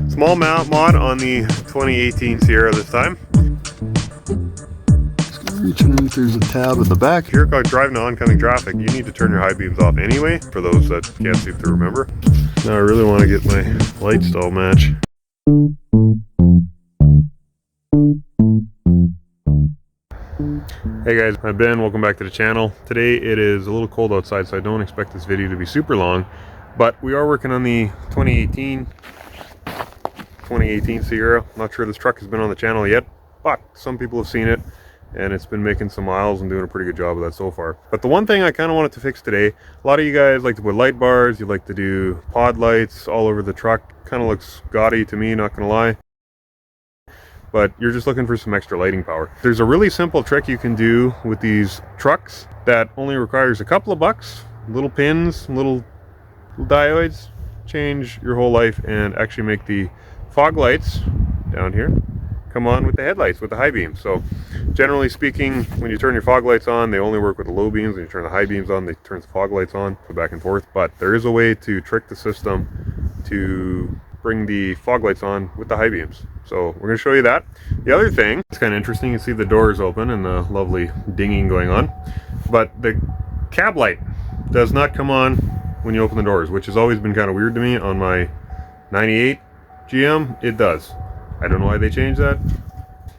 Small mod on the 2018 Sierra this time. Reach underneath, there's a tab in the back. If you're driving on oncoming traffic, you need to turn your high beams off anyway, for those that can't seem to remember. Now I really want to get my lights to all match. Hey guys, I'm Ben, welcome back to the channel. Today it is a little cold outside, so I don't expect this video to be super long, but we are working on the 2018 Sierra. I'm not sure this truck has been on the channel yet, but some people have seen it and it's been making some miles and doing a pretty good job of that so far. But the one thing I kind of wanted to fix today, a lot of you guys like to put light bars, you like to do pod lights all over the truck. Kind of looks gaudy to me, not gonna lie. But you're just looking for some extra lighting power. There's a really simple trick you can do with these trucks that only requires a couple of bucks, little pins, little diodes, change your whole life and actually make the fog lights down here come on with the headlights, with the high beams. So generally speaking, when you turn your fog lights on, they only work with the low beams. When you turn the high beams on, they turn the fog lights on, go back and forth. But there is a way to trick the system to bring the fog lights on with the high beams. So we're going to show you that. The other thing, it's kind of interesting, you can see the doors open and the lovely dinging going on, but the cab light does not come on when you open the doors, which has always been kind of weird to me. On my 98 GM, it does. I don't know why they changed that,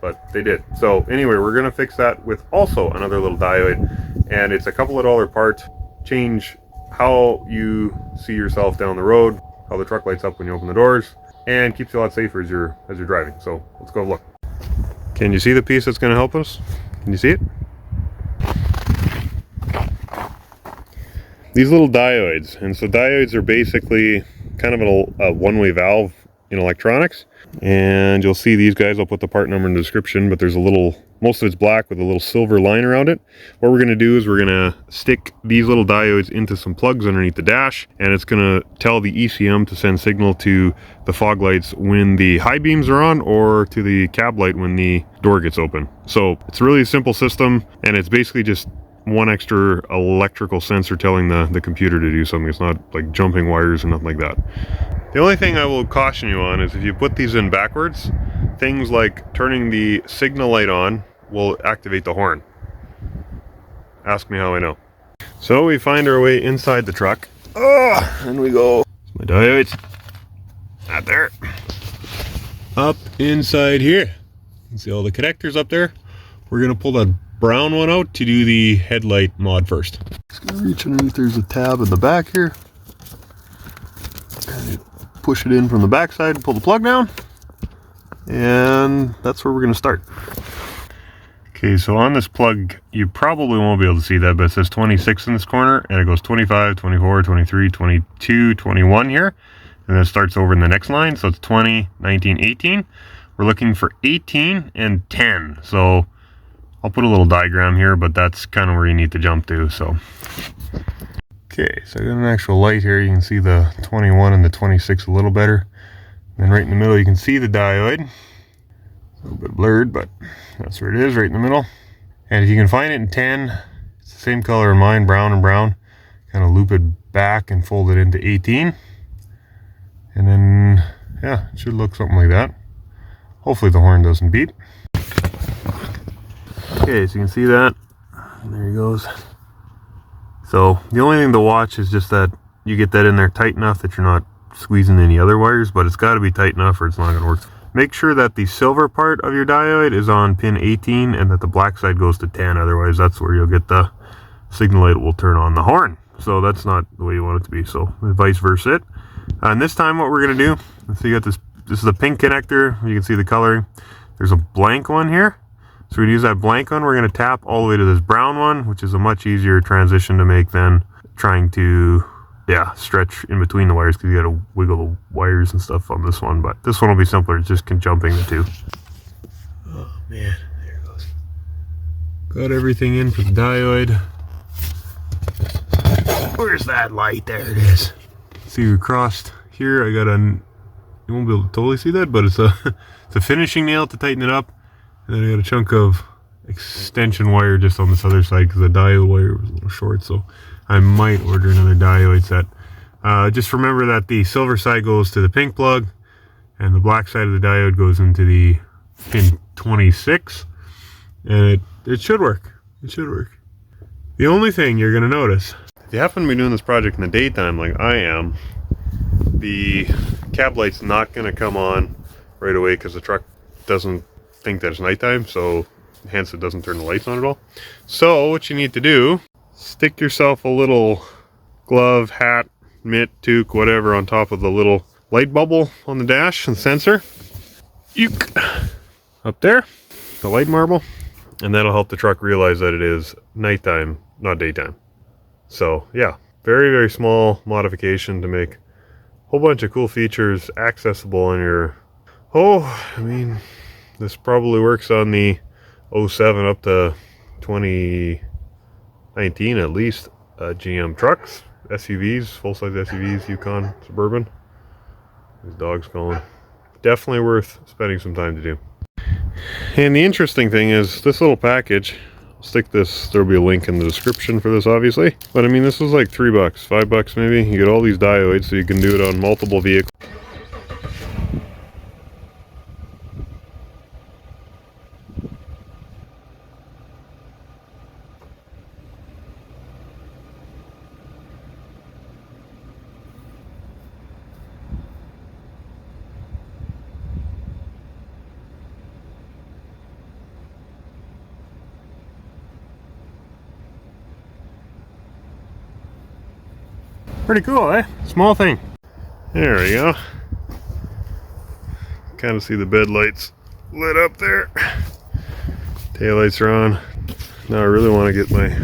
but they did. So anyway, we're going to fix that with also another little diode, and it's a couple of dollar part. Change how you see yourself down the road, how the truck lights up when you open the doors, and keeps you a lot safer as you're driving. So let's go look. Can you see the piece that's going to help us? Can you see it? These little diodes, and so diodes are basically kind of a one-way valve in electronics, and you'll see these guys. I'll put the part number in the description, but there's a little, most of it's black with a little silver line around it. What we're going to do is we're going to stick these little diodes into some plugs underneath the dash, and it's going to tell the ECM to send signal to the fog lights when the high beams are on, or to the cab light when the door gets open. So it's a really simple system, and it's basically just one extra electrical sensor telling the computer to do something. It's not like jumping wires or nothing like that. The only thing I will caution you on is if you put these in backwards, things like turning the signal light on will activate the horn. Ask me how I know. So we find our way inside the truck. Oh, and we go. My diodes. Not there. Up inside here. You can see all the connectors up there. We're gonna pull that brown one out to do the headlight mod first. Just gonna reach underneath, there's a tab in the back here. And push it in from the back side, pull the plug down, and that's where we're gonna start. Okay, so on this plug, you probably won't be able to see that, but it says 26 in this corner, and it goes 25, 24, 23, 22, 21 here, and then it starts over in the next line, so it's 20, 19, 18. We're looking for 18 and 10, so I'll put a little diagram here, but that's kind of where you need to jump to. So okay, so I got an actual light here. You can see the 21 and the 26 a little better. And right in the middle you can see the diode. A little bit blurred, but that's where it is, right in the middle. And if you can find it in 10, it's the same color in mine, brown and brown. Kind of loop it back and fold it into 18. And then, yeah, it should look something like that. Hopefully the horn doesn't beep. Okay, so you can see that, and there he goes. So the only thing to watch is just that you get that in there tight enough that you're not squeezing any other wires, but it's got to be tight enough or it's not going to work. Make sure that the silver part of your diode is on pin 18 and that the black side goes to 10, otherwise that's where you'll get the signal light will turn on the horn. So that's not the way you want it to be, so vice versa. And this time what we're going to do, so you got this is a pink connector, you can see the coloring. There's a blank one here. So we're going to use that blank one. We're going to tap all the way to this brown one, which is a much easier transition to make than trying to, yeah, stretch in between the wires, because you got to wiggle the wires and stuff on this one. But this one will be simpler, it's just jumping the two. Oh man, there it goes. Got everything in for the diode. Where's that light? There it is. See, we crossed here. I got a, you won't be able to totally see that, but it's a finishing nail to tighten it up. And then I got a chunk of extension wire just on this other side because the diode wire was a little short, so I might order another diode set. Just remember that the silver side goes to the pink plug, and the black side of the diode goes into the pin 26, and it should work. It should work. The only thing you're going to notice, if you happen to be doing this project in the daytime like I am, the cab light's not going to come on right away because the truck doesn't think that it's nighttime, so hence it doesn't turn the lights on at all. So what you need to do, stick yourself a little glove, hat, mitt, toque, whatever on top of the little light bubble on the dash and sensor. Up there, the light marble, and that'll help the truck realize that it is nighttime, not daytime. So yeah, very, very small modification to make a whole bunch of cool features accessible on your, I mean, this probably works on the 07 up to 2019 at least, GM trucks, SUVs, full-size SUVs, Yukon, Suburban. These dogs calling. Definitely worth spending some time to do. And the interesting thing is this little package, I'll stick this, there'll be a link in the description for this obviously, but I mean this was like $3, $5 maybe. You get all these diodes so you can do it on multiple vehicles. Pretty cool, eh? Small thing. There we go. Kind of see the bed lights lit up there. Tail lights are on. Now I really want to get my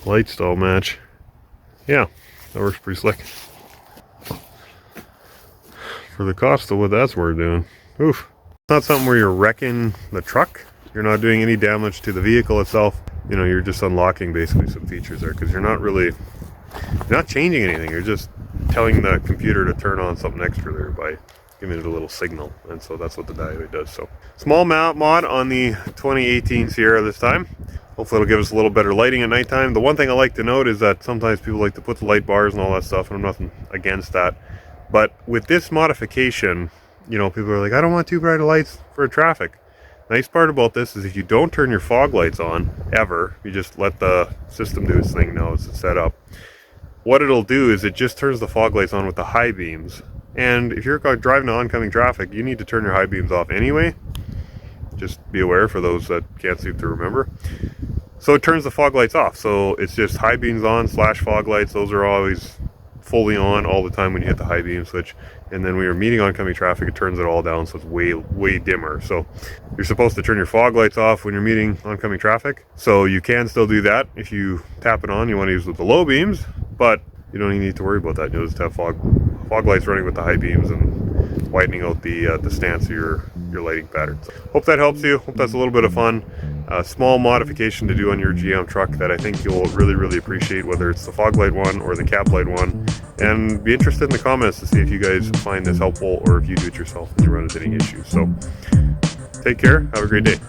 lights to all match. Yeah, that works pretty slick. For the cost of what that's worth doing. Oof. It's not something where you're wrecking the truck. You're not doing any damage to the vehicle itself. You know, you're just unlocking basically some features there because you're not changing anything. You're just telling the computer to turn on something extra there by giving it a little signal, and so that's what the diode does. So small mod on the 2018 Sierra this time. Hopefully it'll give us a little better lighting at nighttime. The one thing I like to note is that sometimes people like to put the light bars and all that stuff, and I'm nothing against that, but with this modification, you know, people are like, I don't want too bright of lights for traffic. Nice part about this is if you don't turn your fog lights on ever, you just let the system do its thing now as it's set up. What it'll do is it just turns the fog lights on with the high beams. And if you're driving to oncoming traffic, you need to turn your high beams off anyway. Just be aware for those that can't seem to remember. So it turns the fog lights off. So it's just high beams on / fog lights. Those are always fully on all the time when you hit the high beam switch. And then when you're meeting oncoming traffic, it turns it all down, so it's way dimmer. So you're supposed to turn your fog lights off when you're meeting oncoming traffic. So you can still do that. If you tap it on, you want to use with the low beams, but you don't even need to worry about that. You'll just have fog lights running with the high beams and widening out the stance of your lighting pattern. So hope that helps you. Hope that's a little bit of fun. A small modification to do on your GM truck that I think you'll really appreciate, whether it's the fog light one or the cap light one. And be interested in the comments to see if you guys find this helpful or if you do it yourself and you run into any issues. So take care. Have a great day.